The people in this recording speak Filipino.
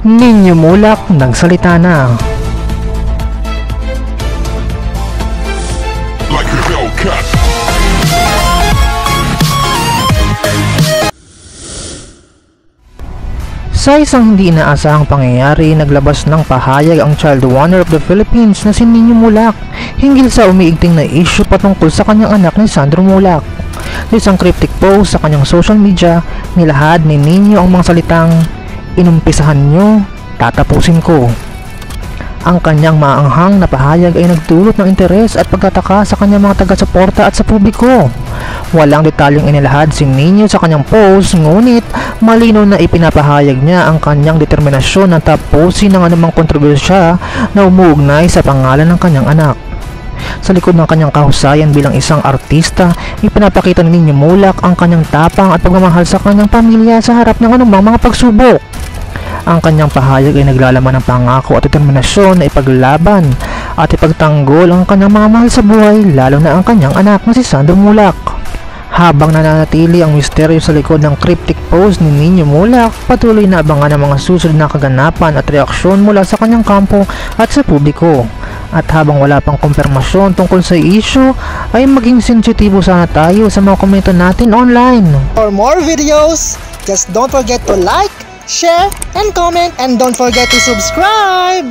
Ninyo Mulak nagsalita na. Like a Hellcat. Sa isang hindi inaasahang pangyayari, naglabas ng pahayag ang Child Wonder of the Philippines na si Ninyo Mulak hinggil sa umiigting na issue patungkol sa kanyang anak ni Sandro Mulak. Sa isang cryptic post sa kanyang social media, nilahad ni Ninyo ang mga salitang, "Inumpisahan nyo, tatapusin ko." Ang kanyang maanghang na pahayag ay nagdulot ng interes at pagtataka sa kanyang mga taga-suporta at sa publiko. Walang detalyeng inilahad si Ninyo sa kanyang post, ngunit malinaw na ipinapahayag niya ang kanyang determinasyon na tapusin ang anumang kontrobersya na umuugnay sa pangalan ng kanyang anak. Sa likod ng kanyang kahusayan bilang isang artista, ipinapakita ni Ninyo Mulak ang kanyang tapang at pagmamahal sa kanyang pamilya sa harap ng anumang mga pagsubok. Ang kanyang pahayag ay naglalaman ng pangako at determinasyon na ipaglaban at ipagtanggol ang kanyang mga mahal sa buhay, lalo na ang kanyang anak na si Sandro Mulak. Habang nananatili ang misteryo sa likod ng cryptic post ni Ninyo Mulak, patuloy na abangan ang mga susunod na kaganapan at reaksyon mula sa kanyang kampo at sa publiko. At habang wala pang kumpirmasyon tungkol sa issue, ay maging sensitibo sana tayo sa mga komento natin online. For more videos, just don't forget to like, share, and comment, and don't forget to subscribe!